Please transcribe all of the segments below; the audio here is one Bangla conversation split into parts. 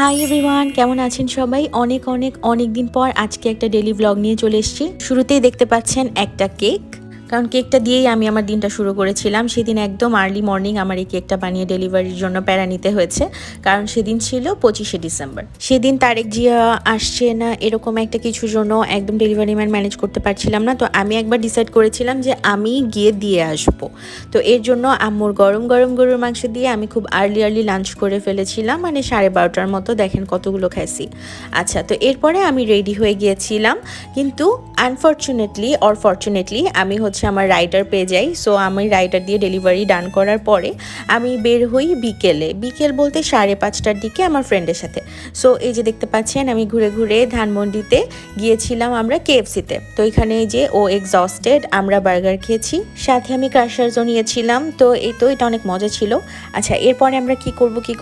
হাই এভরিওয়ান, কেমন আছেন সবাই? অনেক দিন পর আজকে একটা ডেইলি ব্লগ নিয়ে চলে এসেছি। শুরুতেই দেখতে পাচ্ছেন একটা কেক, কারণ কেকটা দিয়েই আমি আমার দিনটা শুরু করেছিলাম। সেদিন একদম আর্লি মর্নিং আমার এই কেকটা বানিয়ে ডেলিভারির জন্য প্যারা নিতে হয়েছে, কারণ সেদিন ছিল 25শে ডিসেম্বর। সেদিন তারেক জিয়া আসছে না এরকম একটা কিছুর জন্য একদম ডেলিভারি ম্যান ম্যানেজ করতে পারছিলাম না। তো আমি একবার ডিসাইড করেছিলাম যে আমি গিয়ে দিয়ে আসবো। তো এর জন্য আম্মুর গরম গরম গরুর মাংস দিয়ে আমি খুব আর্লি লাঞ্চ করে ফেলেছিলাম, মানে 12:30টার মতো। দেখেন কতগুলো খাইছি। আচ্ছা, তো এরপরে আমি রেডি হয়ে গিয়েছিলাম, কিন্তু আনফর্চুনেটলি অর ফর্চুনেটলি আমি আমার রাইডার পেয়ে যাই। সো আমি রাইডার দিয়ে ডেলিভারি ডান করার পরে আমি বের হই বিকেল বলতে 5:30টার দিকে আমার ফ্রেন্ডের সাথে। সো এই যে দেখতে পাচ্ছেন আমি ঘুরে ঘুরে ধানমন্ডিতে গিয়েছিলাম আমরা কেএফসিতে। তো এখানে এই যে ও এক্সস্টেড, আমরা বার্গার খেয়েছি, সাথে আমি ক্রাশার্সও নিয়েছিলাম। তো এটা অনেক মজা ছিল। আচ্ছা, এরপরে আমরা কি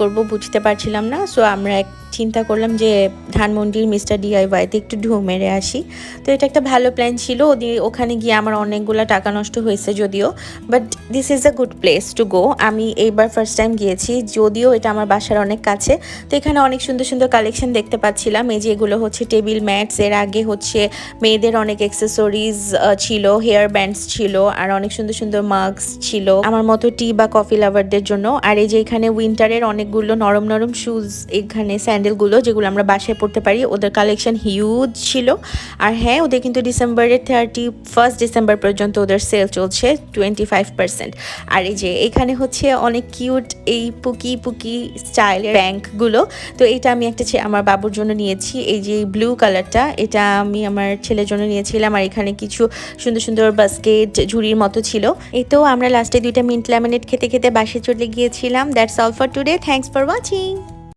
করব বুঝতে পারছিলাম না। সো আমরা চিন্তা করলাম যে ধানমন্ডির মিস্টার ডিআইওয়াইতে একটু ঢু মেরে আসি। তো এটা একটা ভালো প্ল্যান ছিল। ওখানে গিয়ে আমার অনেকগুলো টাকা নষ্ট হয়েছে যদিও, but this is a good place to go. আমি এইবার ফার্স্ট টাইম গিয়েছি, যদিও এটা আমার বাসার অনেক কাছে। তো এখানে অনেক সুন্দর সুন্দর কালেকশন দেখতে পাচ্ছিলাম। এই যে এগুলো টেবিল ম্যাটস, এর আগে মেয়েদের অনেক অ্যাক্সেসরিজ ছিল, হেয়ার ব্যান্ডস ছিল, আর অনেক সুন্দর সুন্দর মাস্ক ছিল আমার মতো টি বা কফি লাভারদের জন্য। আর এই যে এখানে উইন্টারের অনেকগুলো নরম নরম শুজ, এখানে স্যান্ডেলগুলো যেগুলো আমরা বাসায় পরতে পারি, ওদের কালেকশন হিউজ ছিল। আর হ্যাঁ, ওদের কিন্তু ডিসেম্বরের 31 ডিসেম্বর পর্যন্ত ওদের সেল চলছে 25%। আর এই যে এখানে অনেক কিউট এই পুকি স্টাইলের ব্যাংকগুলো। তো এটা আমি একটা আমার বাবুর জন্য নিয়েছি। এই যে ব্লু কালারটা, এটা আমি আমার ছেলের জন্য নিয়েছিলাম। আর এখানে কিছু সুন্দর সুন্দর বাস্কেট ঝুড়ির মতো ছিল। এই তো আমরা লাস্টে 2টা মিন্ট লেমনেড খেতে খেতে বাসে চলে গিয়েছিলাম। That's all for today. Thanks for watching.